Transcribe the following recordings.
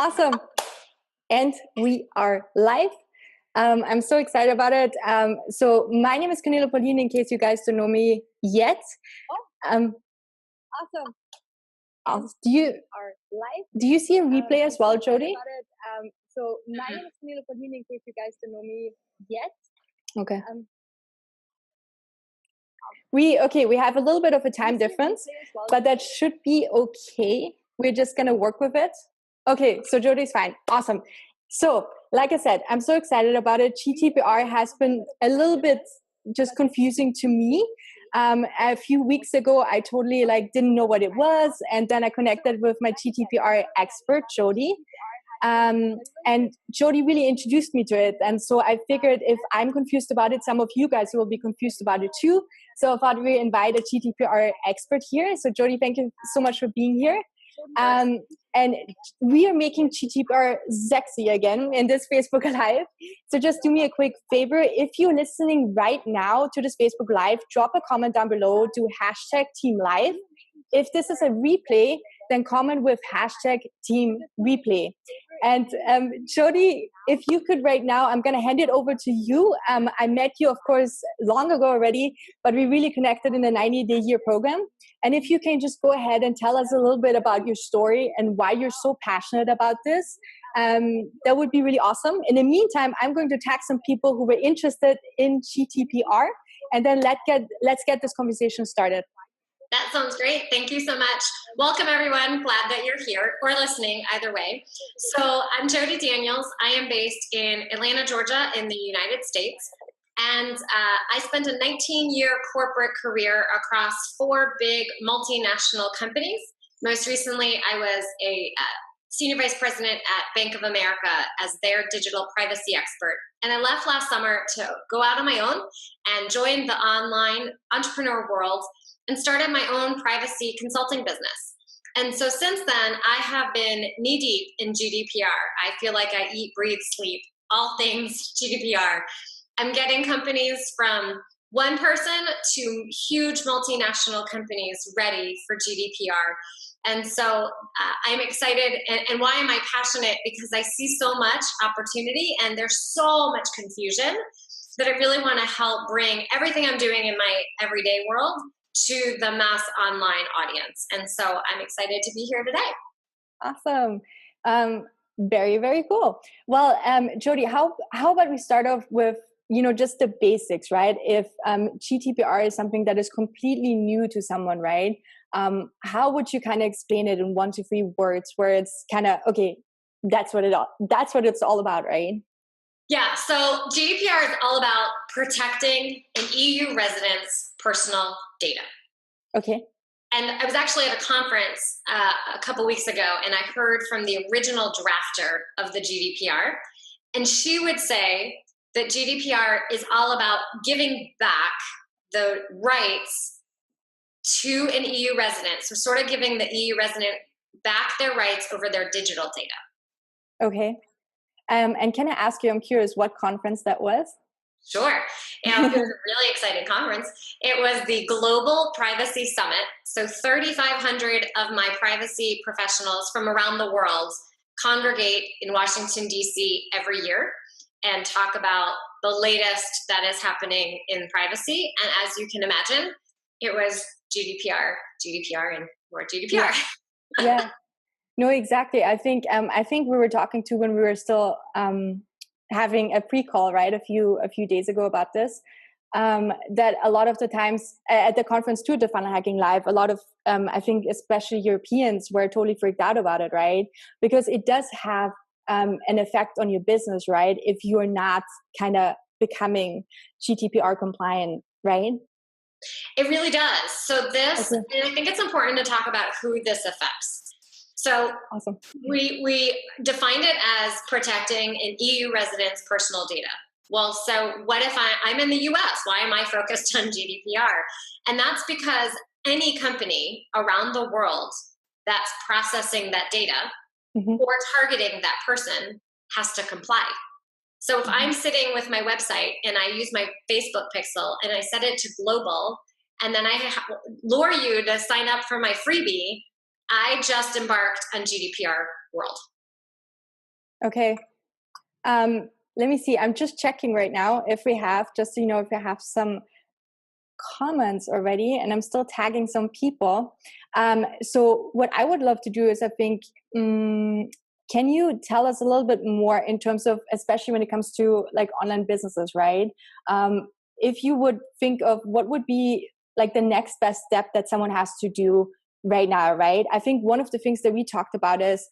Awesome. And we are live. I'm so excited about it. So my name is Cornelia Pauline, in case you guys don't know me yet. Awesome. Do you see a replay as well, Jody? So my name is Cornelia Pauline, in case you guys don't know me yet. Okay. We have a little bit of a time difference, but that should be okay. We're just gonna work with it. Okay, so Jody's fine. Awesome. So, like I said, I'm so excited about it. GDPR has been a little bit just confusing to me. A few weeks ago, I totally didn't know what it was, and then I connected with my GDPR expert, Jody. And Jody really introduced me to it. And so I figured if I'm confused about it, some of you guys will be confused about it too. So I thought we invite a GDPR expert here. So Jody, thank you so much for being here. And we are making GDPR sexy again in this Facebook Live. So just do me a quick favor. If you're listening right now to this Facebook Live, drop a comment down below, do #TeamLive. If this is a replay, then comment with #TeamReplay. And Jody, if you could right now, I'm going to hand it over to you. I met you, of course, long ago already, but we really connected in the 90-day year program. And if you can just go ahead and tell us a little bit about your story and why you're so passionate about this, that would be really awesome. In the meantime, I'm going to tag some people who were interested in GDPR, and then let's get this conversation started. That sounds great. Thank you so much. Welcome, everyone. Glad that you're here or listening, either way. So I'm Jody Daniels. I am based in Atlanta, Georgia, in the United States. And I spent a 19-year corporate career across 4 big multinational companies. Most recently, I was a senior vice president at Bank of America as their digital privacy expert. And I left last summer to go out on my own and join the online entrepreneur world and started my own privacy consulting business. And so since then, I have been knee-deep in GDPR. I feel like I eat, breathe, sleep, all things GDPR. I'm getting companies from one person to huge multinational companies ready for GDPR. And so I'm excited. And why am I passionate? Because I see so much opportunity and there's so much confusion that I really want to help bring everything I'm doing in my everyday world to the mass online audience. And so I'm excited to be here today. Awesome. Very, very cool. Well, Jody, how about we start off with, just the basics, right? If GDPR is something that is completely new to someone, right? How would you kind of explain it in 1 to 3 words where it's kind of, okay, that's what it's all about, right? Yeah, so GDPR is all about protecting an EU resident's personal data. Okay. And I was actually at a conference a couple weeks ago, and I heard from the original drafter of the GDPR, and she would say that GDPR is all about giving back the rights to an EU resident, so sort of giving the EU resident back their rights over their digital data. Okay. And can I ask you, I'm curious, what conference that was? Sure. Yeah, it was a really exciting conference. It was the Global Privacy Summit. So 3,500 of my privacy professionals from around the world congregate in Washington, D.C. every year and talk about the latest that is happening in privacy. And as you can imagine, it was GDPR, and more GDPR. Yeah. No, exactly. I think we were talking to when we were still having a pre-call, right, a few days ago about this, that a lot of the times at the conference too, the Funnel Hacking Live, a lot of I think especially Europeans were totally freaked out about it, right? Because it does have an effect on your business, right? If you're not kind of becoming GDPR compliant, right? It really does. So this, and I think it's important to talk about who this affects. So awesome. We defined it as protecting an EU resident's personal data. Well, so what if I'm in the US? Why am I focused on GDPR? And that's because any company around the world that's processing that data or targeting that person has to comply. So if I'm sitting with my website and I use my Facebook pixel and I set it to global, and then I lure you to sign up for my freebie, I just embarked on GDPR world. Okay. Let me see. I'm just checking right now if we have, just so you know, if we have some comments already, and I'm still tagging some people. So what I would love to do is, I think, can you tell us a little bit more in terms of, especially when it comes to like online businesses, right? If you would think of what would be like the next best step that someone has to do right now, right? I think one of the things that we talked about is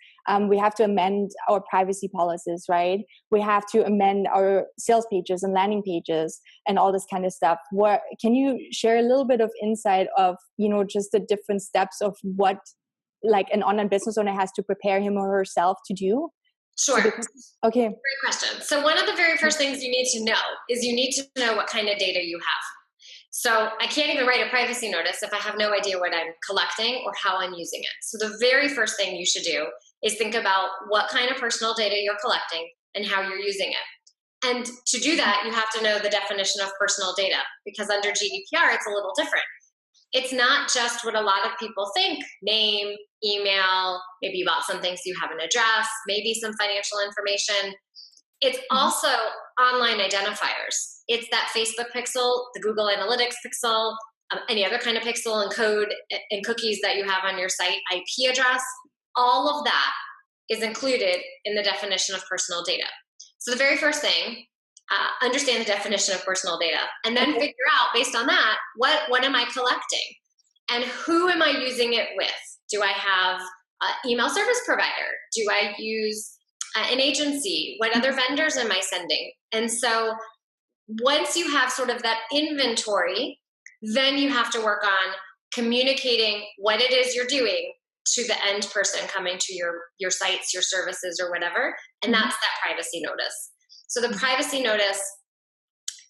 we have to amend our privacy policies, right? We have to amend our sales pages and landing pages and all this kind of stuff. What can you share a little bit of insight of, you know, just the different steps of what like an online business owner has to prepare him or herself to do? Sure. Okay. Great question. So one of the very first things you need to know is you need to know what kind of data you have. So I can't even write a privacy notice if I have no idea what I'm collecting or how I'm using it. So the very first thing you should do is think about what kind of personal data you're collecting and how you're using it. And to do that, you have to know the definition of personal data, because under GDPR, it's a little different. It's not just what a lot of people think: name, email, maybe you bought something so you have an address, maybe some financial information. It's also online identifiers. It's that Facebook pixel, the Google Analytics pixel, any other kind of pixel and code and cookies that you have on your site, IP address. All of that is included in the definition of personal data. So the very first thing, understand the definition of personal data, and then figure out, based on that, what am I collecting and who am I using it with? Do I have an email service provider? Do I use an agency? What other vendors am I sending? And so once you have sort of that inventory, then you have to work on communicating what it is you're doing to the end person coming to your sites, your services, or whatever. And that's that privacy notice. So the privacy notice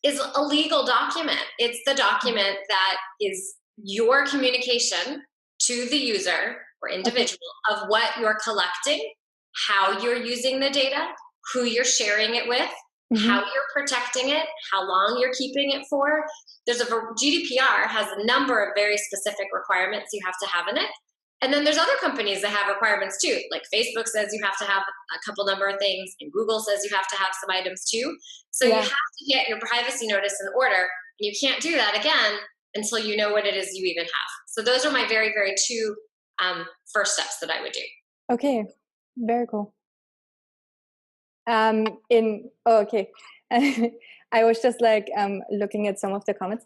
is a legal document. It's the document that is your communication to the user or individual of what you're collecting, how you're using the data, who you're sharing it with, how you're protecting it, how long you're keeping it for. GDPR has a number of very specific requirements you have to have in it. And then there's other companies that have requirements too. Like Facebook says you have to have a couple number of things, and Google says you have to have some items too. So you have to get your privacy notice in order, and you can't do that again until you know what it is you even have. So those are my very, very two first steps that I would do. Okay, very cool. Okay. I was just like looking at some of the comments.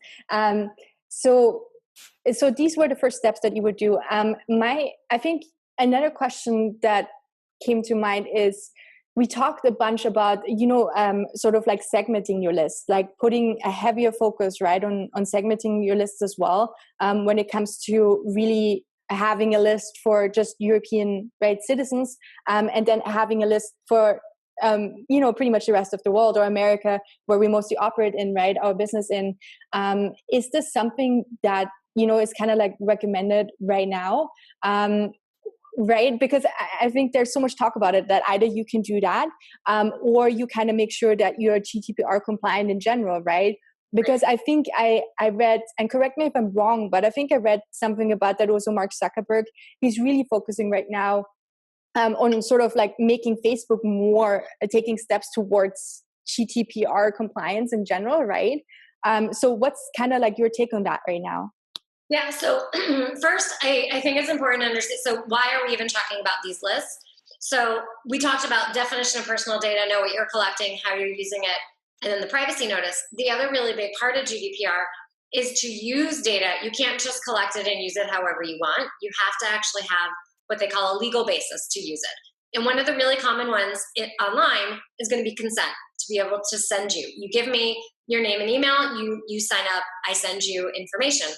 So these were the first steps that you would do. I think another question that came to mind is, we talked a bunch about, sort of like segmenting your list, like putting a heavier focus, right, on segmenting your list as well, when it comes to really having a list for just European, right, citizens, and then having a list for pretty much the rest of the world, or America, where we mostly operate in, right, our business in. Is this something that, is kind of like recommended right now? Right? Because I think there's so much talk about it that either you can do that, or you kind of make sure that you're GDPR compliant in general, right? Because I think I read, and correct me if I'm wrong, but I think I read something about that also Mark Zuckerberg. He's really focusing right now on sort of like making Facebook more, taking steps towards GDPR compliance in general, right? So what's kind of like your take on that right now? Yeah, so first, I think it's important to understand, so why are we even talking about these lists? So we talked about definition of personal data, know what you're collecting, how you're using it, and then the privacy notice. The other really big part of GDPR is to use data. You can't just collect it and use it however you want. You have to actually have what they call a legal basis to use it. And one of the really common ones online is going to be consent, to be able to send you. You give me your name and email, you sign up, I send you information.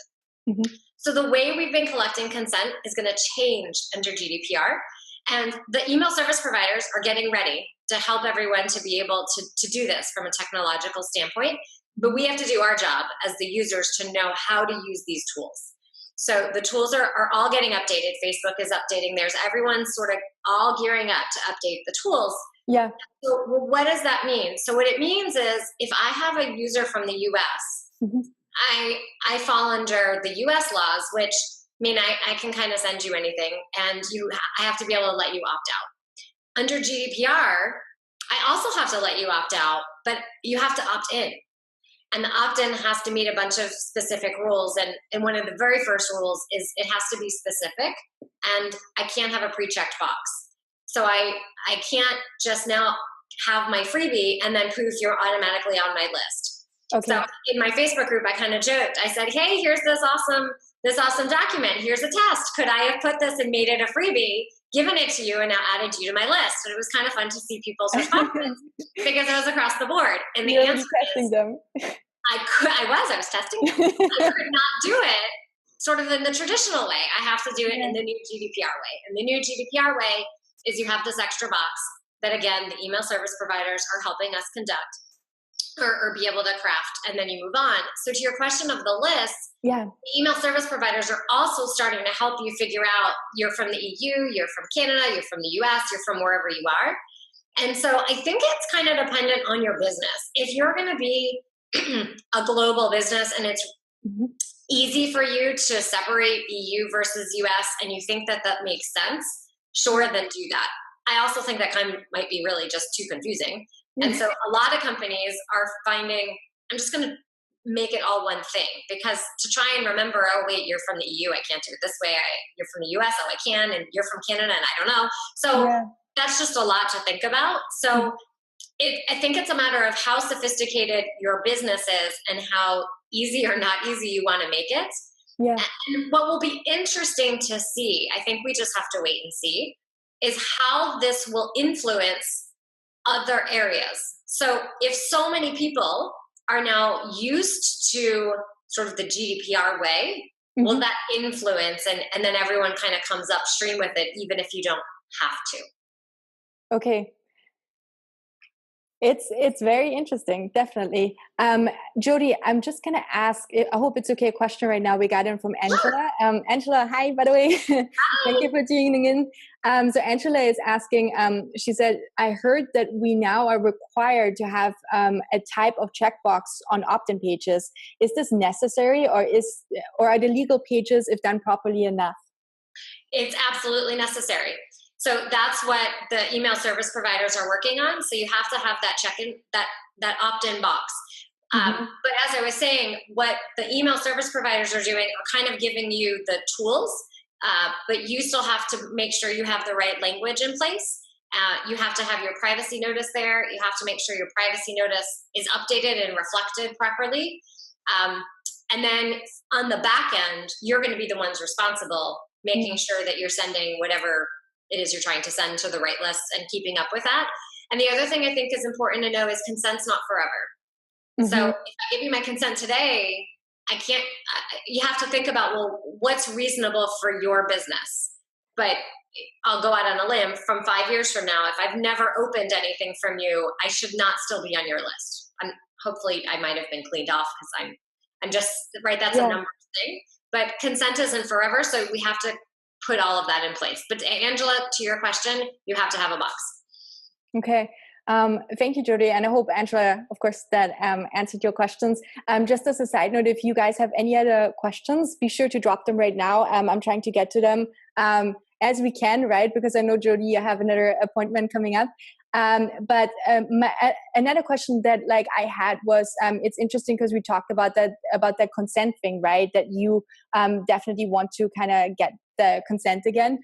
So the way we've been collecting consent is going to change under GDPR. And the email service providers are getting ready to help everyone to be able to do this from a technological standpoint. But we have to do our job as the users to know how to use these tools. So the tools are all getting updated. Facebook is updating theirs. Everyone's sort of all gearing up to update the tools. Yeah. So what does that mean? So what it means is, if I have a user from the US, I fall under the US laws, which mean I can kind of send you anything, and I have to be able to let you opt out. Under GDPR, I also have to let you opt out, but you have to opt in. And the opt-in has to meet a bunch of specific rules. And one of the very first rules is it has to be specific, and I can't have a pre-checked box. So I can't just now have my freebie and then poof, you're automatically on my list. Okay. So in my Facebook group, I kind of joked. I said, hey, here's this awesome document. Here's a test. Could I have put this and made it a freebie, given it to you, and now added you to my list? And it was kind of fun to see people's responses because it was across the board. And the answer is, them. I was testing them. I could not do it sort of in the traditional way. I have to do it in the new GDPR way. And the new GDPR way is you have this extra box that, again, the email service providers are helping us conduct or be able to craft, and then you move on. So to your question of the list, the email service providers are also starting to help you figure out you're from the EU, you're from Canada, you're from the US, you're from wherever you are. And so I think it's kind of dependent on your business. If you're going to be a global business and it's easy for you to separate EU versus US and you think that that makes sense, sure, then do that. I also think that kind of might be really just too confusing. And so a lot of companies are finding, I'm just going to make it all one thing, because to try and remember, oh, wait, you're from the EU, I can't do it this way. You're from the US, oh, I can. And you're from Canada, and I don't know. So that's just a lot to think about. So I think it's a matter of how sophisticated your business is and how easy or not easy you want to make it. Yeah. And what will be interesting to see, I think we just have to wait and see, is how this will influence other areas. So if so many people are now used to sort of the GDPR way, will that influence and then everyone kind of comes upstream with it, even if you don't have to? Okay. It's very interesting, definitely. Jody, I'm just gonna ask, I hope it's okay, a question right now. We got in from Angela. Angela, hi, by the way. Thank you for tuning in. So Angela is asking, she said, I heard that we now are required to have a type of checkbox on opt-in pages. Is this necessary, or are the legal pages, if done properly, enough? It's absolutely necessary. So that's what the email service providers are working on. So you have to have that check-in, that opt-in box. But as I was saying, what the email service providers are doing are kind of giving you the tools, but you still have to make sure you have the right language in place. You have to have your privacy notice there. You have to make sure your privacy notice is updated and reflected properly. And then on the back end, you're going to be the ones responsible, making sure that you're sending whatever it is you're trying to send to the right lists and keeping up with that. And the other thing I think is important to know is consent's not forever. So if I give you my consent today, I can't, you have to think about, well, what's reasonable for your business? But I'll go out on a limb, from 5 years from now, if I've never opened anything from you, I should not still be on your list. Hopefully I might have been cleaned off, because I'm just, right, that's a numbers thing. But consent isn't forever, so we have to put all of that in place. But Angela, to your question, you have to have a box. Okay. Thank you, Jody. And I hope, Angela, of course, that answered your questions. Just as a side note, if you guys have any other questions, be sure to drop them right now. I'm trying to get to them as we can, right? Because I know, Jody, you have another appointment coming up. But another question that I had was, it's interesting because we talked about that consent thing, right? That you definitely want to kind of get the consent again,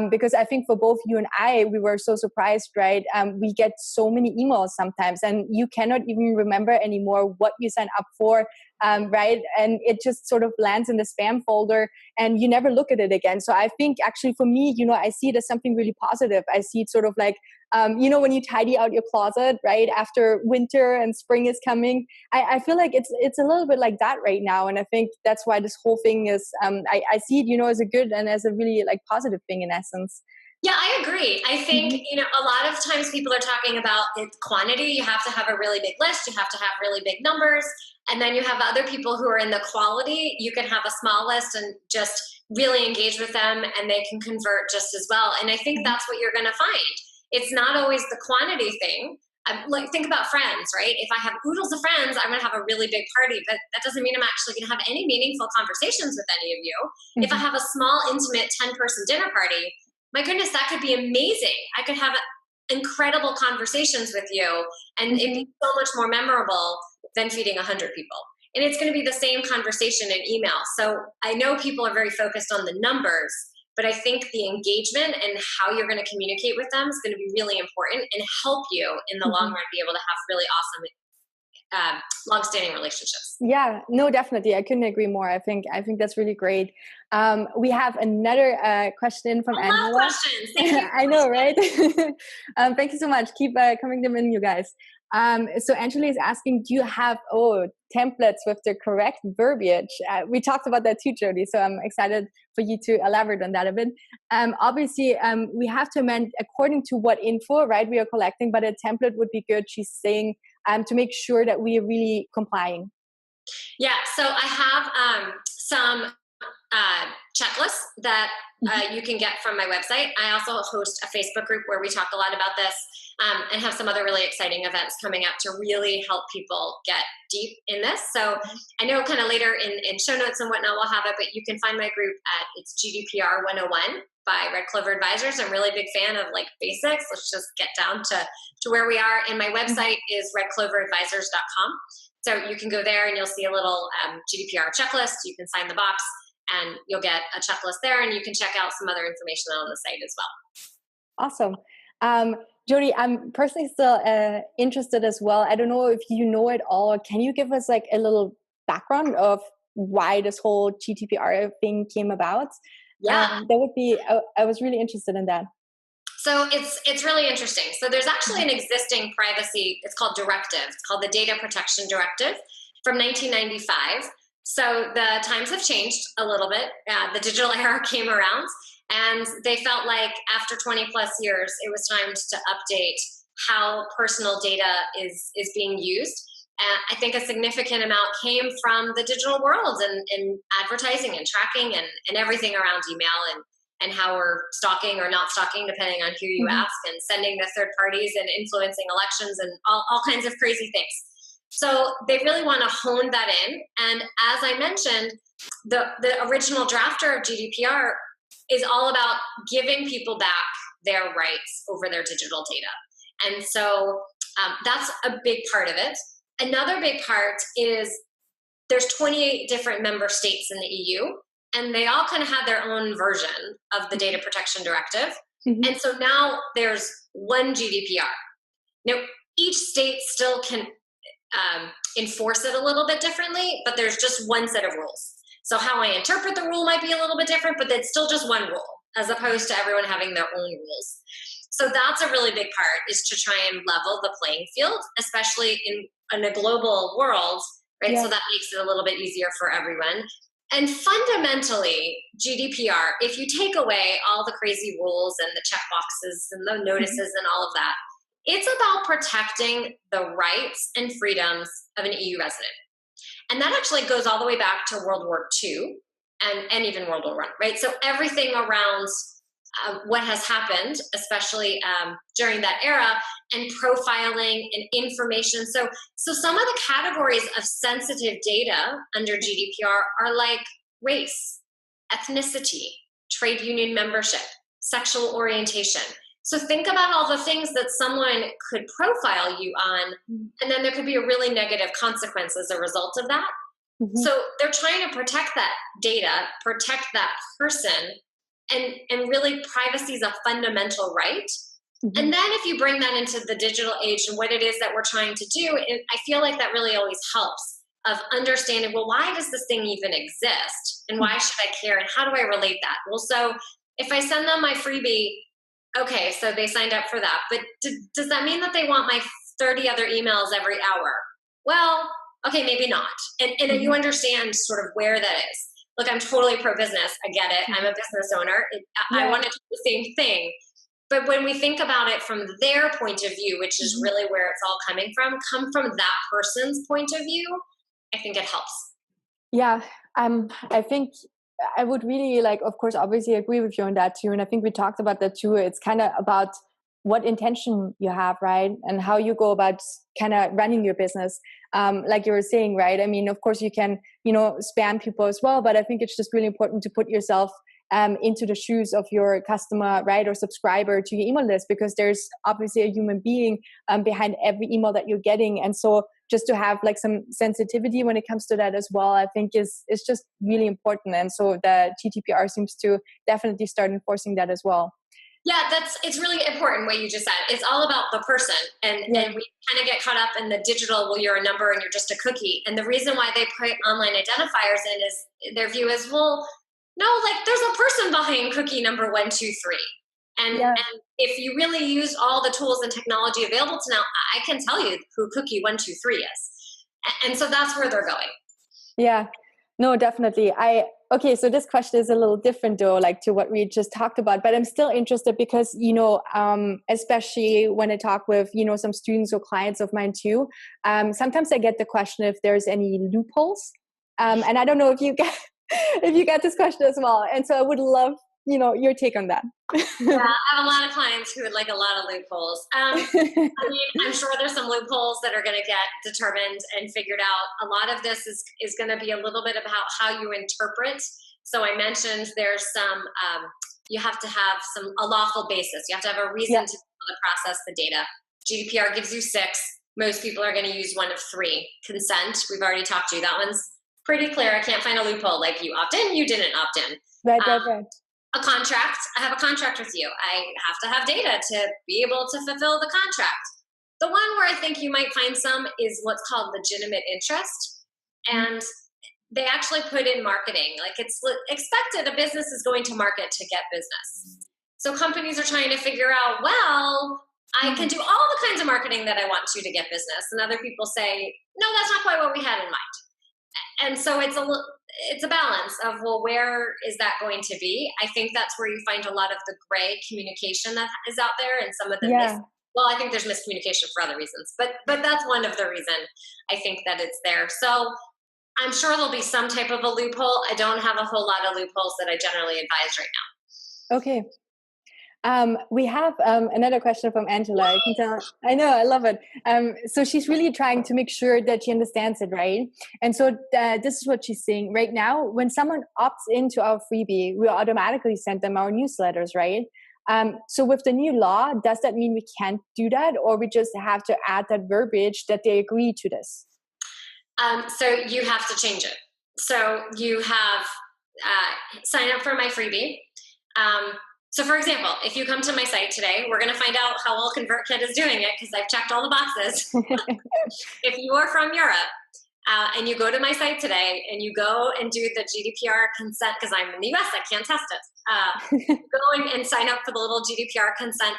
because I think for both you and I, we were so surprised, right? We get so many emails sometimes, and you cannot even remember anymore what you signed up for, right? And it just sort of lands in the spam folder, and you never look at it again. So I think actually for me, I see it as something really positive. I see it sort of like, when you tidy out your closet, right, after winter and spring is coming, I feel like it's a little bit like that right now. And I think that's why this whole thing is, I see it, as a good and as a really positive thing in essence. Yeah, I agree. I think, a lot of times people are talking about quantity. You have to have a really big list. You have to have really big numbers. And then you have other people who are in the quality. You can have a small list and just really engage with them, and they can convert just as well. And I think that's what you're going to find. It's not always the quantity thing. Think about friends, right? If I have oodles of friends, I'm going to have a really big party, but that doesn't mean I'm actually going to have any meaningful conversations with any of you. If I have a small, intimate 10-person dinner party, my goodness, that could be amazing. I could have incredible conversations with you, and it'd be so much more memorable than feeding 100 people. And it's going to be the same conversation in email. So I know people are very focused on the numbers, but I think the engagement and how you're going to communicate with them is going to be really important and help you in the long run be able to have really awesome, long-standing relationships. Yeah, no, definitely. I couldn't agree more. I think that's really great. We have another question from Angela. I love questions. Thank you. I know, right? Thank you so much. Keep coming them in, you guys. So Angela is asking, do you have templates with the correct verbiage? We talked about that too, Jody. So I'm excited for you to elaborate on that a bit. Obviously, we have to amend according to what info, right, we are collecting, but a template would be good, she's saying, to make sure that we are really complying. Yeah, so I have some checklists that you can get from my website. I also host a Facebook group where we talk a lot about this, and have some other really exciting events coming up to really help people get deep in this. So I know kind of later in show notes and whatnot we'll have it, but you can find my group at it's GDPR 101 by Red Clover Advisors. I'm a really big fan of like basics. Let's just get down to where we are. And my website is redcloveradvisors.com. So you can go there and you'll see a little GDPR checklist. You can sign the box and you'll get a checklist there, and you can check out some other information on the site as well. Awesome. Jody, I'm personally still interested as well. I don't know if you know it all. Can you give us like a little background of why this whole GDPR thing came about? Yeah. That would be, I was really interested in that. So it's really interesting. So there's actually an existing privacy, it's called directive. It's called the Data Protection Directive from 1995. So the times have changed a little bit. The digital era came around, and they felt like after 20 plus years, it was time to update how personal data is being used. I think a significant amount came from the digital world and advertising and tracking and everything around email and how we're stalking or not stalking, depending on who you ask, and sending to third parties and influencing elections and all kinds of crazy things. So they really want to hone that in. And as I mentioned, the original drafter of GDPR is all about giving people back their rights over their digital data. And so that's a big part of it. Another big part is there's 28 different member states in the EU, and they all kind of have their own version of the Data Protection Directive. And so now there's one GDPR. Now, each state still can enforce it a little bit differently, but there's just one set of rules. So how I interpret the rule might be a little bit different, but it's still just one rule, as opposed to everyone having their own rules. So that's a really big part, is to try and level the playing field, especially in a global world, right? Yeah. So that makes it a little bit easier for everyone. And fundamentally, GDPR, if you take away all the crazy rules and the checkboxes and the notices and all of that, it's about protecting the rights and freedoms of an EU resident. And that actually goes all the way back to World War II and even World War I, right? So everything around what has happened, especially during that era, and profiling and information. So some of the categories of sensitive data under GDPR are like race, ethnicity, trade union membership, sexual orientation. So think about all the things that someone could profile you on, and then there could be a really negative consequence as a result of that. So they're trying to protect that data, protect that person, and really privacy is a fundamental right. And then if you bring that into the digital age and what it is that we're trying to do, I feel like that really always helps of understanding, well, why does this thing even exist? And why should I care? And how do I relate that? Well, so if I send them my freebie, okay, so they signed up for that. But does that mean that they want my 30 other emails every hour? Well, okay, maybe not. And you understand sort of where that is. Look, I'm totally pro-business. I get it. I'm a business owner. I want to do the same thing. But when we think about it from their point of view, which is really where it's all coming from, come from that person's point of view, I think it helps. Yeah, I think I would really of course, obviously agree with you on that too. And I think we talked about that too. It's kind of about what intention you have, right? And how you go about kind of running your business. Like you were saying, right? I mean, of course you can, spam people as well, but I think it's just really important to put yourself into the shoes of your customer, right, or subscriber to your email list, because there's obviously a human being behind every email that you're getting. And so just to have like some sensitivity when it comes to that as well, I think is just really important. And so the GDPR seems to definitely start enforcing that as well. Yeah, it's really important what you just said. It's all about the person. And we kind of get caught up in the digital, well, you're a number and you're just a cookie. And the reason why they put online identifiers in is their view is, well, no, like there's a person behind cookie number 1, 2, 3. And if you really use all the tools and technology available to now, I can tell you who cookie 1, 2, 3 is. And so that's where they're going. Yeah, no, definitely. Okay, so this question is a little different though, like to what we just talked about, but I'm still interested because, especially when I talk with, some students or clients of mine too, sometimes I get the question if there's any loopholes. And I don't know if you get this question as well. And so I would love, your take on that. Yeah, I have a lot of clients who would like a lot of loopholes. I mean, I'm sure there's some loopholes that are going to get determined and figured out. A lot of this is going to be a little bit about how you interpret. So I mentioned there's some, you have to have a lawful basis. You have to have a reason to process the data. GDPR gives you 6. Most people are going to use one of 3. Consent, we've already talked to you. That one's pretty clear. I can't find a loophole. Like you opt in, you didn't opt in. Right. A contract, I have a contract with you. I have to have data to be able to fulfill the contract. The one where I think you might find some is what's called legitimate interest. And they actually put in marketing. Like it's expected a business is going to market to get business. So companies are trying to figure out, well, I can do all the kinds of marketing that I want to get business. And other people say, no, that's not quite what we had in mind. And so it's a balance of, well, where is that going to be? I think that's where you find a lot of the gray communication that is out there, and some of the well, I think there's miscommunication for other reasons, but that's one of the reason I think that it's there. So I'm sure there'll be some type of a loophole. I don't have a whole lot of loopholes that I generally advise right now. Okay. We have another question from Angela. I can tell. I know, I love it. So she's really trying to make sure that she understands it, right? And so this is what she's saying. Right now, when someone opts into our freebie, we automatically send them our newsletters, right? So with the new law, does that mean we can't do that, or we just have to add that verbiage that they agree to this? So you have to change it. So you have sign up for my freebie. So for example, if you come to my site today, we're going to find out how well ConvertKit is doing it because I've checked all the boxes. If you are from Europe and you go to my site today and you go and do the GDPR consent, because I'm in the US, I can't test it. Go and sign up for the little GDPR consent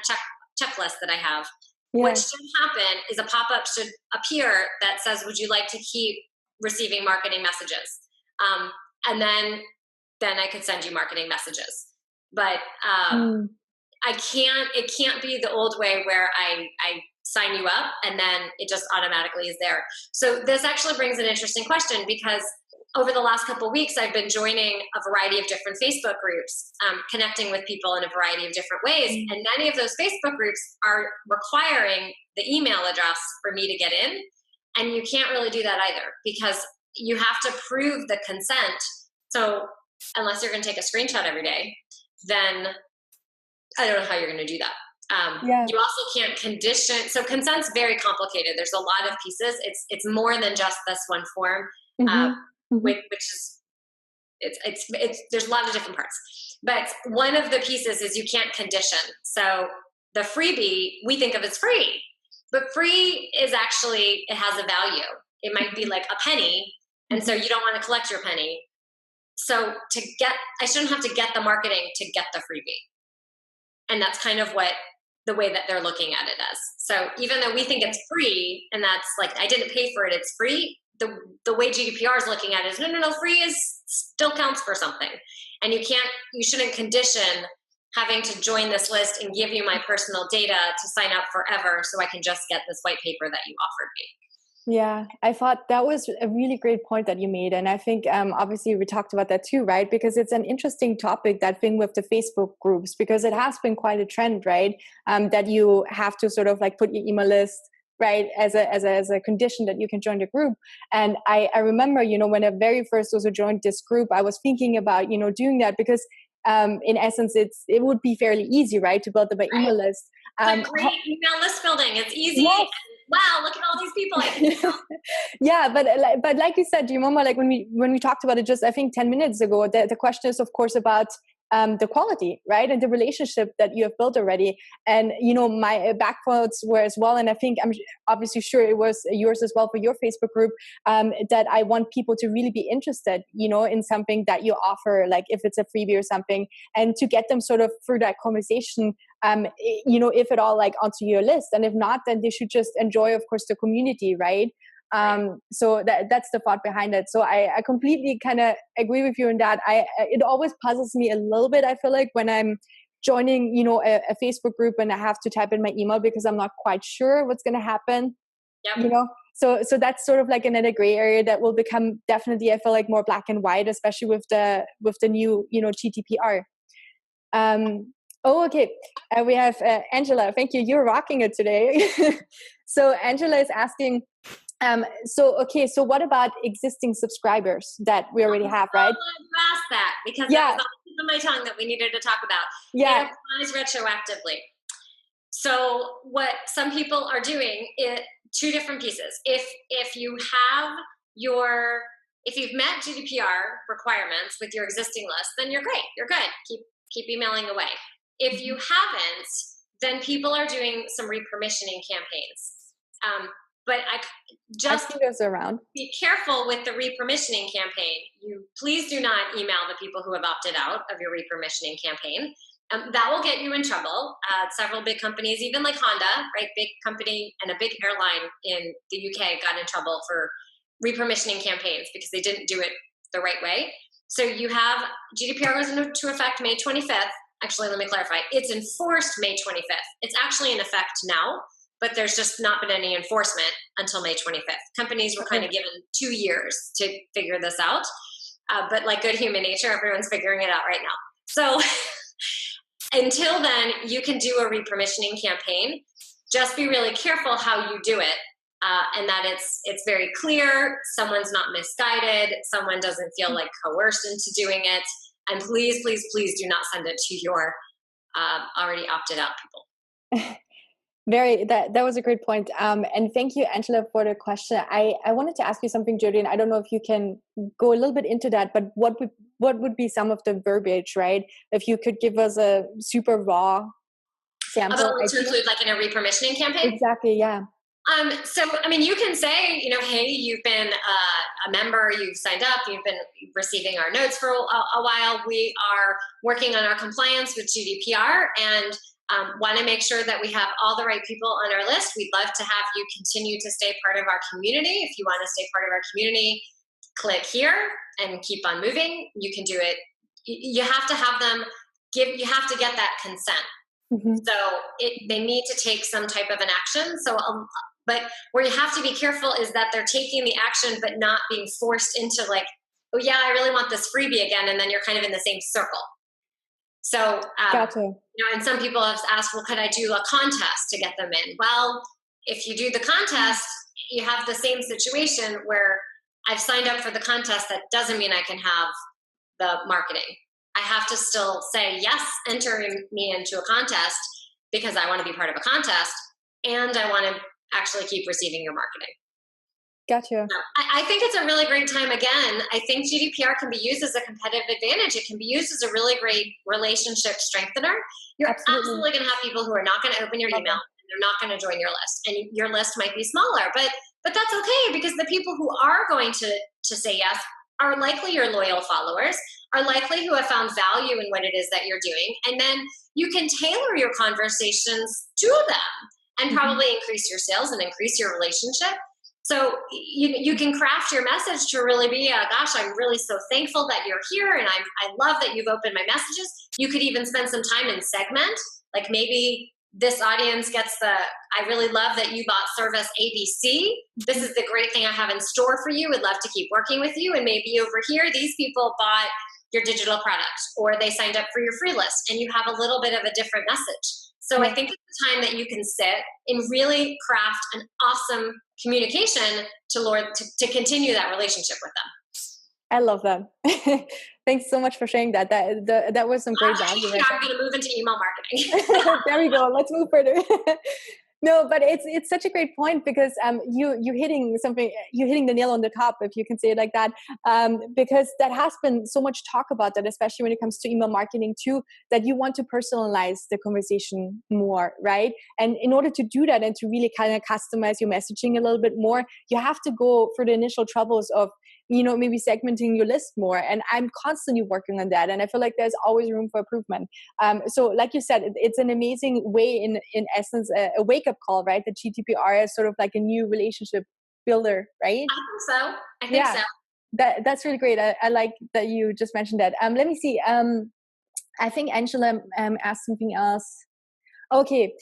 checklist that I have. What should happen is a pop-up should appear that says, would you like to keep receiving marketing messages? And then I could send you marketing messages. But it can't be the old way where I sign you up and then it just automatically is there. So this actually brings an interesting question, because over the last couple of weeks, I've been joining a variety of different Facebook groups, connecting with people in a variety of different ways. And many of those Facebook groups are requiring the email address for me to get in. And you can't really do that either, because you have to prove the consent. So unless you're going to take a screenshot every day, then I don't know how you're going to do that. You also can't condition. So consent's very complicated. There's a lot of pieces. It's more than just this one form, which is there's a lot of different parts. But one of the pieces is you can't condition. So the freebie we think of as free, but free is actually, it has a value. It might be like a penny, and so you don't want to collect your penny. So I shouldn't have to get the marketing to get the freebie. And that's kind of the way that they're looking at it as. So even though we think it's free, and that's like, I didn't pay for it, it's free. The way GDPR is looking at it is, no, free still counts for something. And you shouldn't condition having to join this list and give you my personal data to sign up forever so I can just get this white paper that you offered me. Yeah, I thought that was a really great point that you made. And I think obviously we talked about that too, right? Because it's an interesting topic, that thing with the Facebook groups, because it has been quite a trend, right? That you have to sort of like put your email list, right, as a condition that you can join the group. And I remember, when I very first also joined this group, I was thinking about, doing that, because in essence, it would be fairly easy, right, to build up an email list. Great email list building. It's easy. Yes. Wow, look at all these people I can email. Yeah, but like you said, do you remember, like when we talked about it just, I think 10 minutes ago, the question is, of course, about the quality, right? And the relationship that you have built already. And, you know, my backwards were as well. And I think I'm obviously sure it was yours as well for your Facebook group, that I want people to really be interested, you know, in something that you offer, like if it's a freebie or something, and to get them sort of through that conversation, you know, if at all, like onto your list. And if not, then they should just enjoy, of course, the community, right? So that's the thought behind it. So I completely kind of agree with you in that. It always puzzles me a little bit, I feel like, when I'm joining, you know, a Facebook group and I have to type in my email because I'm not quite sure what's going to happen. Yep. You know, so that's sort of like another gray area that will become definitely, I feel like, more black and white, especially with the new, you know, GDPR. Oh, okay. We have Angela. Thank you. You're rocking it today. So Angela is asking, so what about existing subscribers that we already have, right? You asked that because that was on my tongue that we needed to talk about. Yeah. It applies retroactively. So what some people are doing is two different pieces. If you've met GDPR requirements with your existing list, then you're great. You're good. Keep emailing away. If you haven't, then people are doing some repermissioning campaigns. But I see those around. Be careful with the repermissioning campaign. You please do not email the people who have opted out of your repermissioning campaign. That will get you in trouble. Several big companies, even like Honda, right, big company and a big airline in the UK, got in trouble for repermissioning campaigns because they didn't do it the right way. So you have GDPR goes into effect May 25th. Actually, let me clarify. It's enforced May 25th. It's actually in effect now, but there's just not been any enforcement until May 25th. Companies were kind of given 2 years to figure this out. But like good human nature, everyone's figuring it out right now. So until then, you can do a repermissioning campaign. Just be really careful how you do it. And that it's very clear, someone's not misguided, someone doesn't feel like coerced into doing it. And please, please, please do not send it to your already opted out people. That was a great point. And thank you, Angela, for the question. I wanted to ask you something, Jody, and I don't know if you can go a little bit into that, but what would be some of the verbiage, right? If you could give us a super raw sample. To include like in a repermissioning campaign? Exactly, yeah. So, I mean, you can say, you know, hey, you've been a member, you've signed up, you've been receiving our notes for a while. We are working on our compliance with GDPR and want to make sure that we have all the right people on our list. We'd love to have you continue to stay part of our community. If you want to stay part of our community, click here and keep on moving. You can do it. You have to have them you have to get that consent. Mm-hmm. So they need to take some type of an action. So, but where you have to be careful is that they're taking the action, but not being forced into like, oh yeah, I really want this freebie again. And then you're kind of in the same circle. So, gotcha. You know, and some people have asked, well, could I do a contest to get them in? Well, if you do the contest, you have the same situation where I've signed up for the contest. That doesn't mean I can have the marketing. I have to still say, yes, enter me into a contest because I want to be part of a contest and I want to actually keep receiving your marketing. Gotcha. I think it's a really great time. Again, I think GDPR can be used as a competitive advantage. It can be used as a really great relationship strengthener. You're absolutely going to have people who are not going to open your email and they're not going to join your list. And your list might be smaller, but that's okay because the people who are going to say yes are likely your loyal followers, are likely who have found value in what it is that you're doing. And then you can tailor your conversations to them and probably increase your sales and increase your relationship. So you can craft your message to really be, gosh, I'm really so thankful that you're here and I love that you've opened my messages. You could even spend some time in segment, like maybe this audience gets I really love that you bought service ABC. This is the great thing I have in store for you. Would love to keep working with you. And maybe over here, these people bought your digital product or they signed up for your free list and you have a little bit of a different message. So I think it's the time that you can sit and really craft an awesome communication to continue that relationship with them. I love that. Thanks so much for sharing that. That was some great value. I'm going to move into email marketing. There we go. Let's move further. No, but it's such a great point because you're hitting the nail on the top, if you can say it like that, because that has been so much talk about that, especially when it comes to email marketing too, that you want to personalize the conversation more, right? And in order to do that and to really kind of customize your messaging a little bit more, you have to go through the initial troubles of, you know, maybe segmenting your list more. And I'm constantly working on that. And I feel like there's always room for improvement. So like you said, it's an amazing way, in essence, a wake-up call, right? The GDPR is sort of like a new relationship builder, right? I think so. That's really great. I like that you just mentioned that. Let me see. I think Angela asked something else. Okay.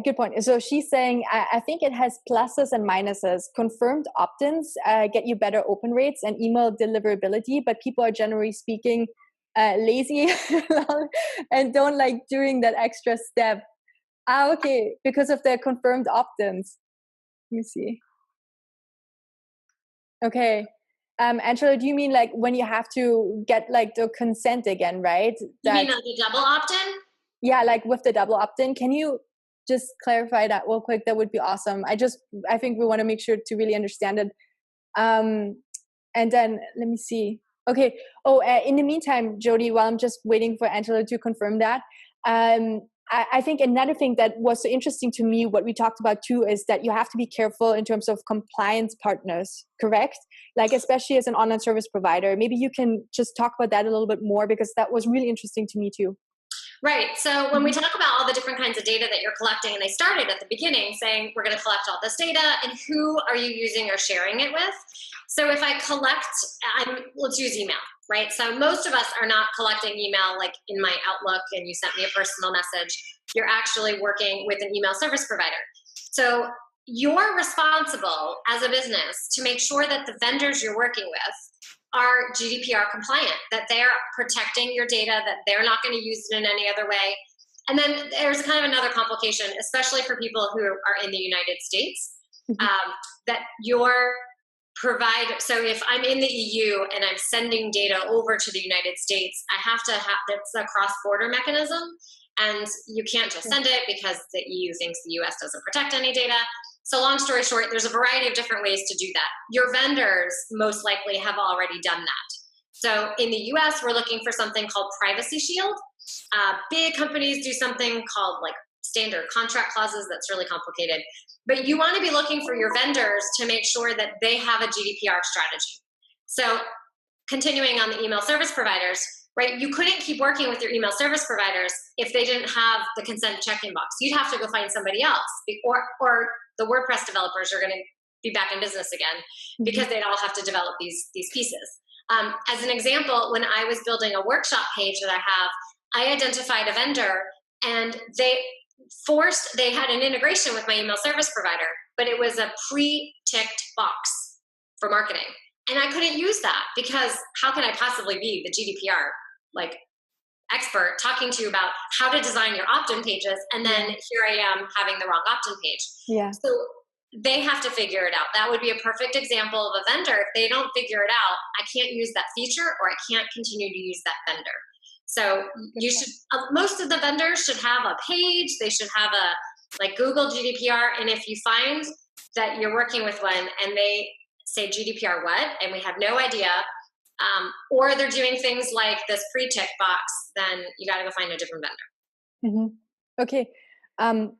Good point. So she's saying, I think it has pluses and minuses. Confirmed opt-ins get you better open rates and email deliverability, but people are generally speaking lazy and don't like doing that extra step. Okay, because of the confirmed opt-ins. Let me see. Okay. Angela, do you mean like when you have to get like the consent again, right? You mean the double opt-in? Yeah, like with the double opt-in. Can you just clarify that real quick? That would be awesome. I think we want to make sure to really understand it. And then let me see. Okay. Oh, in the meantime, Jody, while I'm just waiting for Angela to confirm that, I think another thing that was so interesting to me, what we talked about too, is that you have to be careful in terms of compliance partners, correct? Like, especially as an online service provider. Maybe you can just talk about that a little bit more, because that was really interesting to me too. Right. So when we talk about all the different kinds of data that you're collecting, and they started at the beginning saying, we're going to collect all this data, and who are you using or sharing it with? So if I collect, let's use email, right? So most of us are not collecting email like in my Outlook and you sent me a personal message. You're actually working with an email service provider. So you're responsible as a business to make sure that the vendors you're working with are GDPR compliant, that they're protecting your data, that they're not going to use it in any other way. And then there's kind of another complication, especially for people who are in the United States, that your provider, so if I'm in the EU and I'm sending data over to the United States, I have to have, that's a cross-border mechanism, and you can't just send it because the EU thinks the US doesn't protect any data. So long story short, there's a variety of different ways to do that. Your vendors most likely have already done that. So in the US, we're looking for something called Privacy Shield. Big companies do something called like standard contract clauses. That's really complicated. But you want to be looking for your vendors to make sure that they have a GDPR strategy. So continuing on the email service providers, right? You couldn't keep working with your email service providers if they didn't have the consent check-in box. You'd have to go find somebody else, or the WordPress developers are going to be back in business again because they'd all have to develop these pieces. As an example, when I was building a workshop page that I have, I identified a vendor, and they had an integration with my email service provider, but it was a pre-ticked box for marketing. And I couldn't use that because how can I possibly be the GDPR like expert talking to you about how to design your opt-in pages, and then here I am having the wrong opt-in page. Yeah. So they have to figure it out. That would be a perfect example of a vendor. If they don't figure it out, I can't use that feature, or I can't continue to use that vendor. So you should, most of the vendors should have a page. They should have a like Google GDPR. And if you find that you're working with one and they say GDPR what, and we have no idea, or they're doing things like this pre-tick box, then you got to go find a different vendor. Okay.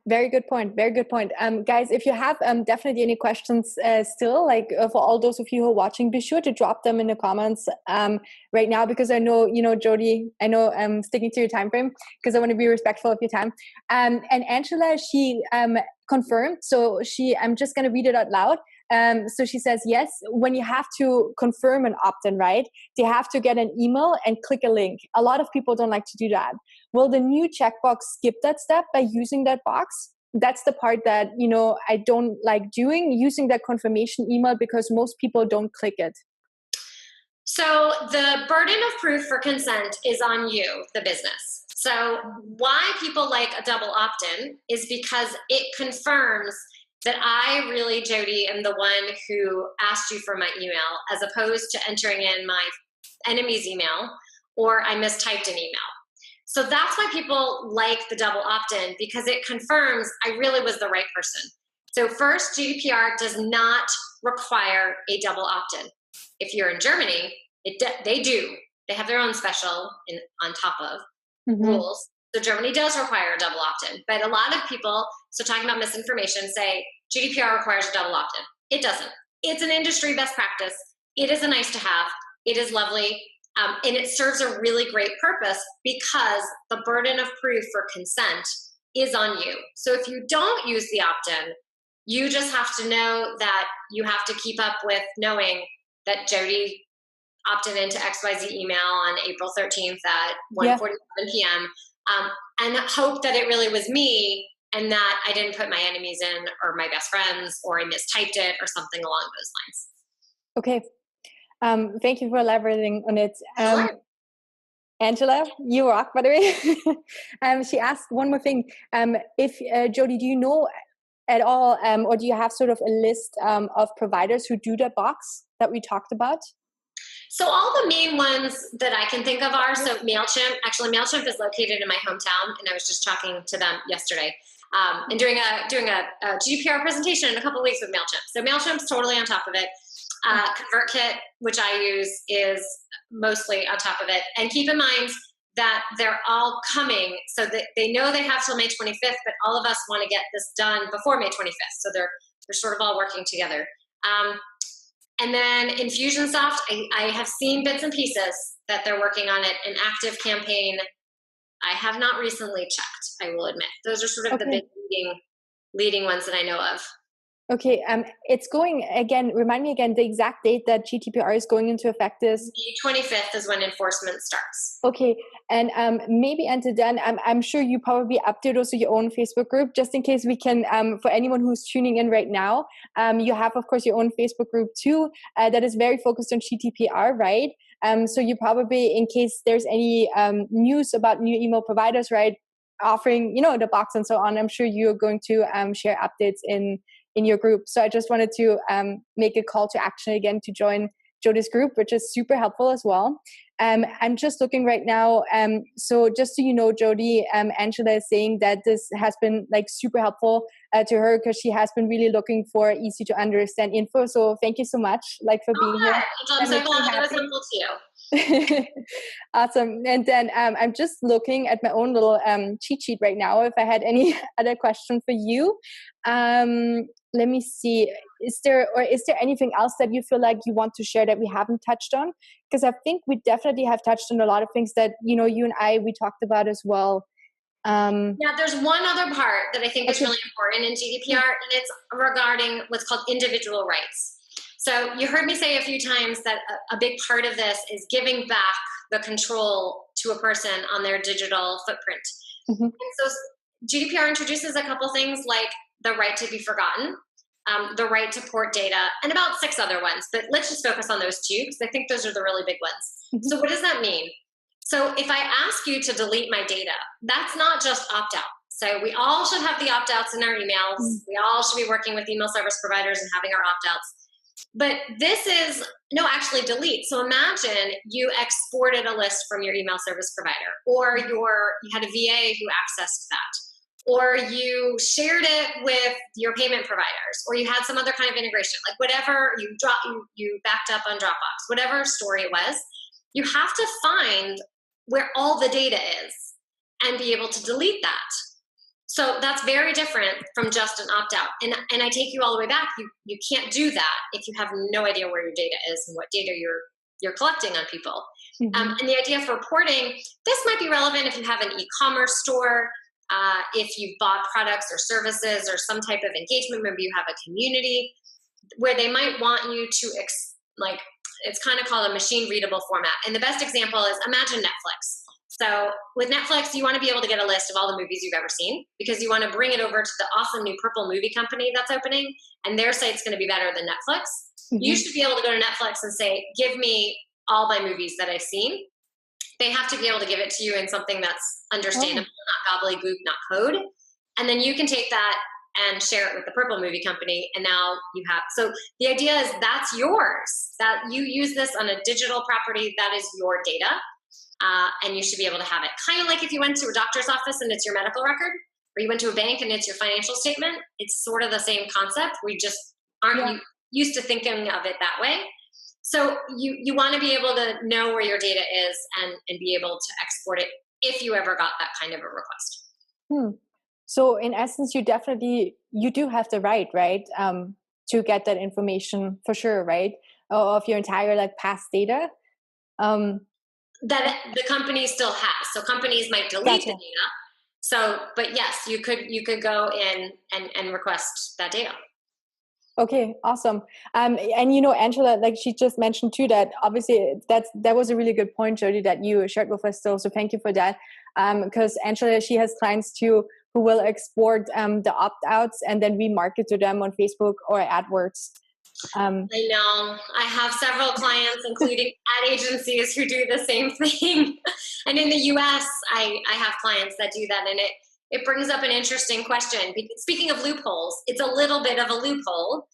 Very good point. Very good point. Guys, if you have definitely any questions still, like for all those of you who are watching, be sure to drop them in the comments right now, because I know, Jody, I know I'm sticking to your time frame because I want to be respectful of your time. And Angela, she confirmed. So I'm just going to read it out loud. So she says, yes, when you have to confirm an opt-in, right, they have to get an email and click a link. A lot of people don't like to do that. Will the new checkbox skip that step by using that box? That's the part that, I don't like doing, using that confirmation email, because most people don't click it. So the burden of proof for consent is on you, the business. So why people like a double opt-in is because it confirms that I really, Jody, am the one who asked you for my email, as opposed to entering in my enemy's email, or I mistyped an email. So that's why people like the double opt-in, because it confirms I really was the right person. So first, GDPR does not require a double opt-in. If you're in Germany, they do. They have their own special on top of rules. So Germany does require a double opt-in. But a lot of people, so talking about misinformation, say GDPR requires a double opt-in. It doesn't. It's an industry best practice. It is a nice to have. It is lovely. And it serves a really great purpose because the burden of proof for consent is on you. So if you don't use the opt-in, you just have to know that you have to keep up with knowing that Jody opted into XYZ email on April 13th at 1:47 p.m. And hope that it really was me and that I didn't put my enemies in or my best friends or I mistyped it or something along those lines. Okay. Thank you for elaborating on it. Sure. Angela, you rock, by the way. She asked one more thing. Jody, do you know at all, or do you have sort of a list of providers who do that box that we talked about? So all the main ones that I can think of are, so MailChimp. Actually, MailChimp is located in my hometown, and I was just talking to them yesterday and doing a GDPR presentation in a couple of weeks with MailChimp. So MailChimp's totally on top of it. ConvertKit, which I use, is mostly on top of it. And keep in mind that they're all coming, so that they know they have till May 25th, but all of us want to get this done before May 25th. So they're sort of all working together. And then Infusionsoft, I have seen bits and pieces that they're working on it. An Active Campaign, I have not recently checked, I will admit. Those are sort of the big leading ones that I know of. Okay, it's going again. Remind me again the exact date that GDPR is going into effect is. The 25th is when enforcement starts. Okay, and maybe until then, I'm sure you probably update also your own Facebook group, just in case we can. For anyone who's tuning in right now, you have of course your own Facebook group too that is very focused on GDPR, right? So you probably, in case there's any news about new email providers, right, offering the box and so on, I'm sure you're going to share updates in your group. So I just wanted to make a call to action again to join Jody's group, which is super helpful as well. I'm just looking right now. So just so you know, Jody, Angela is saying that this has been like super helpful to her because she has been really looking for easy to understand info. So thank you so much, for being here. I'm so glad it was helpful to you. Awesome. And then I'm just looking at my own little cheat sheet right now. If I had any other question for you, let me see. Is there anything else that you feel like you want to share that we haven't touched on? Because I think we definitely have touched on a lot of things that you and we talked about as well. Yeah, there's one other part that I think is really important in GDPR, and it's regarding what's called individual rights. So you heard me say a few times that a big part of this is giving back the control to a person on their digital footprint. Mm-hmm. And so GDPR introduces a couple things like the right to be forgotten, the right to port data, and about 6 other ones. But let's just focus on those 2 because I think those are the really big ones. Mm-hmm. So what does that mean? So if I ask you to delete my data, that's not just opt-out. So we all should have the opt-outs in our emails. Mm-hmm. We all should be working with email service providers and having our opt-outs. But this is, no, actually delete. So imagine you exported a list from your email service provider, or you had a VA who accessed that, or you shared it with your payment providers, or you had some other kind of integration, like whatever you backed up on Dropbox, whatever story it was, you have to find where all the data is and be able to delete that. So that's very different from just an opt-out. And I take you all the way back. You can't do that if you have no idea where your data is and what data you're collecting on people. Mm-hmm. And the idea for reporting, this might be relevant if you have an e-commerce store, if you've bought products or services or some type of engagement, maybe you have a community where they might want you to, it's kind of called a machine readable format. And the best example is imagine Netflix. So with Netflix, you want to be able to get a list of all the movies you've ever seen because you want to bring it over to the awesome new purple movie company that's opening, and their site's going to be better than Netflix. Mm-hmm. You should be able to go to Netflix and say, give me all my movies that I've seen. They have to be able to give it to you in something that's understandable, not gobbledygook, not code. And then you can take that and share it with the purple movie company. And now you have, so the idea is that's yours, that you use this on a digital property, that is your data. And you should be able to have it. Kind of like if you went to a doctor's office and it's your medical record, or you went to a bank and it's your financial statement, it's sort of the same concept. We just aren't used to thinking of it that way. So you want to be able to know where your data is and be able to export it if you ever got that kind of a request. So in essence, you do have the right, to get that information for sure, right? Of your entire like past data. That the company still has. So companies might delete the data. So, but yes, you could go in and request that data. Okay, awesome. And Angela, like she just mentioned too, that obviously that was a really good point, Jody, that you shared with us still. So thank you for that. Because Angela, she has clients too who will export the opt-outs and then remarket to them on Facebook or AdWords. I know. I have several clients, including ad agencies, who do the same thing. And in the US, I have clients that do that. And it brings up an interesting question. Speaking of loopholes, it's a little bit of a loophole.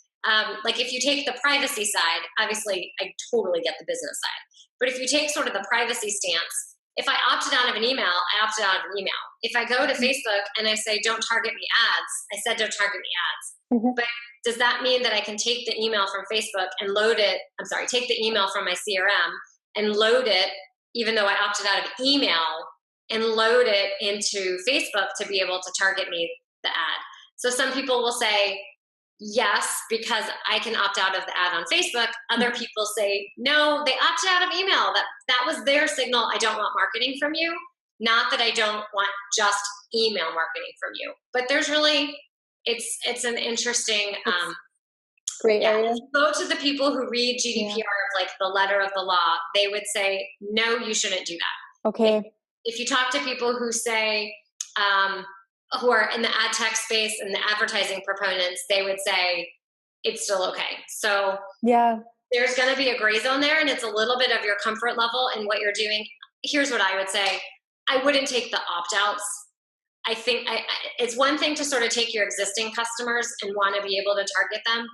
Like if you take the privacy side, obviously I totally get the business side. But if you take sort of the privacy stance, if I opted out of an email, I opted out of an email. If I go to Facebook and I say, don't target me ads, I said don't target me ads. But does that mean that I can take the email from Facebook and take the email from my CRM and load it, even though I opted out of email, and load it into Facebook to be able to target me the ad? So some people will say, yes, because I can opt out of the ad on Facebook. Other people say, no, they opted out of email. That was their signal. I don't want marketing from you. Not that I don't want just email marketing from you. But there's really, it's an interesting, great area. If you go to the people who read GDPR, like the letter of the law, they would say, no, you shouldn't do that. Okay. If you talk to people who say, who are in the ad tech space and the advertising proponents, they would say it's still okay. So there's going to be a gray zone there, and it's a little bit of your comfort level and what you're doing. Here's what I would say. I wouldn't take the opt-outs. I think it's one thing to sort of take your existing customers and want to be able to target them.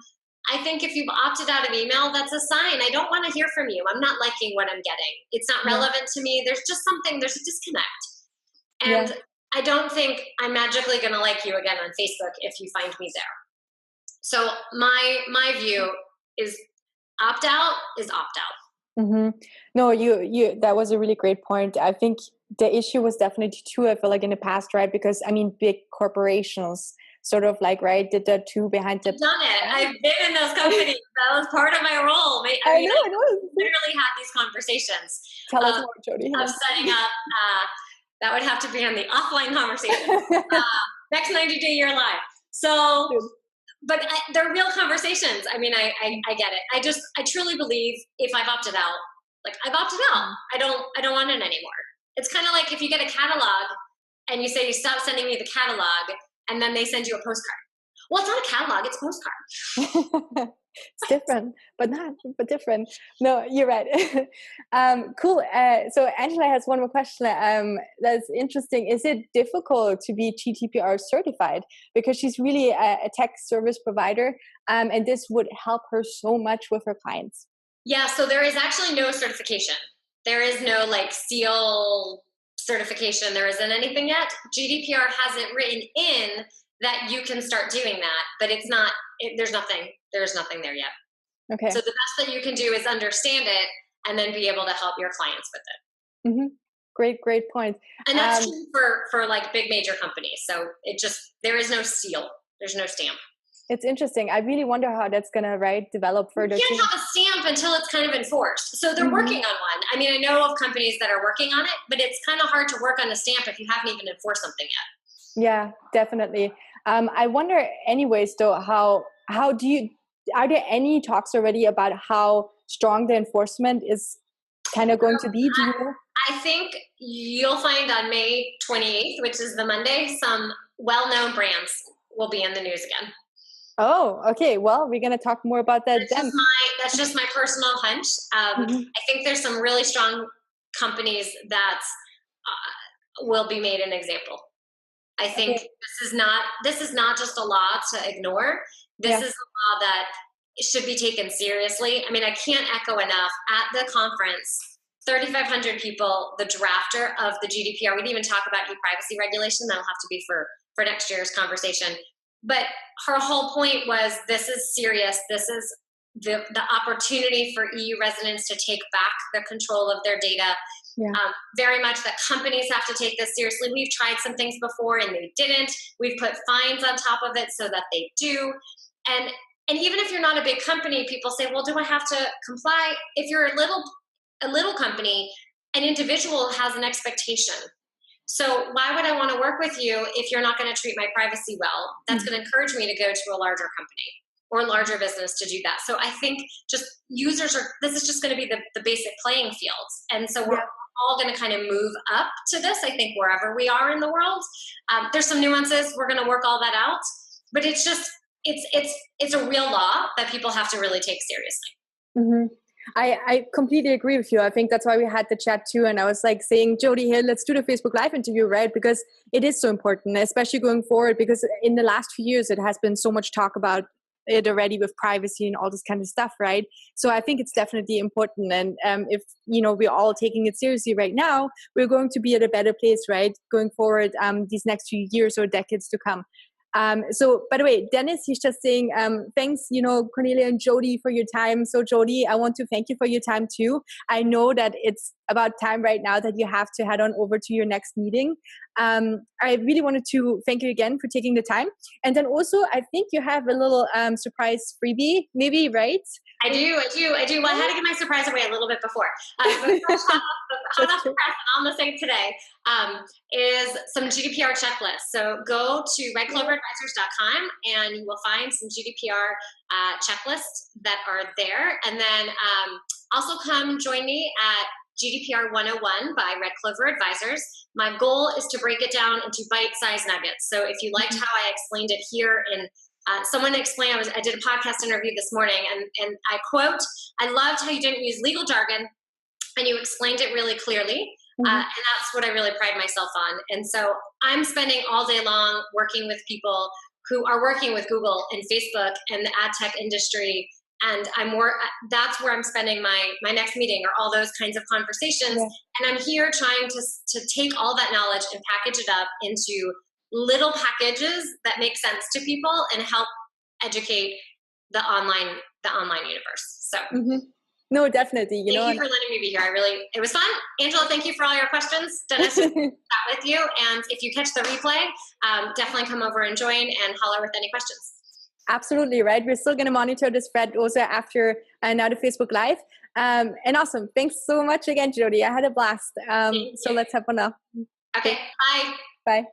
I think if you've opted out of email, that's a sign. I don't want to hear from you. I'm not liking what I'm getting. It's not relevant to me. There's just something, there's a disconnect. And I don't think I'm magically going to like you again on Facebook if you find me there. So my view is opt out is opt out. No, you that was a really great point. I think the issue was definitely too, I feel like in the past, right? Because I mean, big corporations sort of like, did that too behind the... I've done it. I've been in those companies. That was part of my role. I know. Literally had these conversations. Tell us more, Jody. Of setting up, that would have to be on the offline conversation. Next 90-day year live. So, but they're real conversations. I mean, I get it. I truly believe if I've opted out, like I've opted out, I don't want it anymore. It's kind of like if you get a catalog and you say you stop sending me the catalog, and then they send you a postcard. Well, it's not a catalog, it's a postcard. It's different, but different. No, you're right. Cool. So Angela has one more question. That's interesting. Is it difficult to be GDPR certified? Because she's really a tech service provider, and this would help her so much with her clients. Yeah, so there is actually no certification. There is no like seal certification. There isn't anything yet. GDPR has it written in that you can start doing that, but it's not, there's nothing there yet. Okay. So the best that you can do is understand it and then be able to help your clients with it. Great point. And that's true for like big major companies. So there is no seal. There's no stamp. It's interesting. I really wonder how that's going to develop further. You can't have a stamp until it's kind of enforced. So they're working on one. I mean, I know of companies that are working on it, but it's kind of hard to work on a stamp if you haven't even enforced something yet. Yeah, definitely. I wonder anyways, though, are there any talks already about how strong the enforcement is kind of going to be? Do you know? I think you'll find on May 28th, which is the Monday, some well-known brands will be in the news again. Oh, okay. Well, we're going to talk more about that then. That's just my personal hunch. I think there's some really strong companies that will be made an example. I think this is not just a law to ignore. This is a law that should be taken seriously. I mean, I can't echo enough. At the conference, 3,500 people, the drafter of the GDPR, we didn't even talk about e-privacy regulation. That'll have to be for next year's conversation. But her whole point was, this is serious. This is the opportunity for EU residents to take back the control of their data. Very much that companies have to take this seriously. We've tried some things before and they didn't. We've put fines on top of it so that they do. And even if you're not a big company, people say, well, do I have to comply? If you're a little company, an individual has an expectation. So why would I want to work with you if you're not going to treat my privacy well? That's going to encourage me to go to a larger company or larger business to do that. So I think just this is just going to be the basic playing fields. And so we're all going to kind of move up to this, I think, wherever we are in the world. There's some nuances. We're going to work all that out. But it's just, it's a real law that people have to really take seriously. Mm-hmm. I completely agree with you. I think that's why we had the chat too. And I was like saying, Jody, here, let's do the Facebook Live interview, right? Because it is so important, especially going forward, because in the last few years, it has been so much talk about it already with privacy and all this kind of stuff, right? So I think it's definitely important. And if, we're all taking it seriously right now, we're going to be at a better place, right? Going forward, these next few years or decades to come. So, by the way, Dennis, he's just saying, thanks, Cornelia and Jody for your time. So, Jody, I want to thank you for your time too. I know that it's about time right now that you have to head on over to your next meeting. I really wanted to thank you again for taking the time. And then also, I think you have a little surprise freebie, maybe, right? I do. Well, I had to get my surprise away a little bit before. But hot off the press on the site today is some GDPR checklists. So go to redcloveradvisors.com and you will find some GDPR checklists that are there. And then also come join me at GDPR 101 by Red Clover Advisors. My goal is to break it down into bite-sized nuggets. So if you liked how I explained it here in someone explained, I did a podcast interview this morning, and I quote, I loved how you didn't use legal jargon and you explained it really clearly. And that's what I really pride myself on. And so I'm spending all day long working with people who are working with Google and Facebook and the ad tech industry. And that's where I'm spending my next meeting, or all those kinds of conversations. And I'm here trying to take all that knowledge and package it up into little packages that make sense to people and help educate the online universe. So no, definitely. Thank you for letting me be here. It was fun. Angela, thank you for all your questions. Dennis, chat with you. And if you catch the replay, definitely come over and join and holler with any questions. Absolutely, right? We're still going to monitor this thread also after now the Facebook Live. And awesome. Thanks so much again, Jody. I had a blast. So let's have one now. Okay, bye. Bye.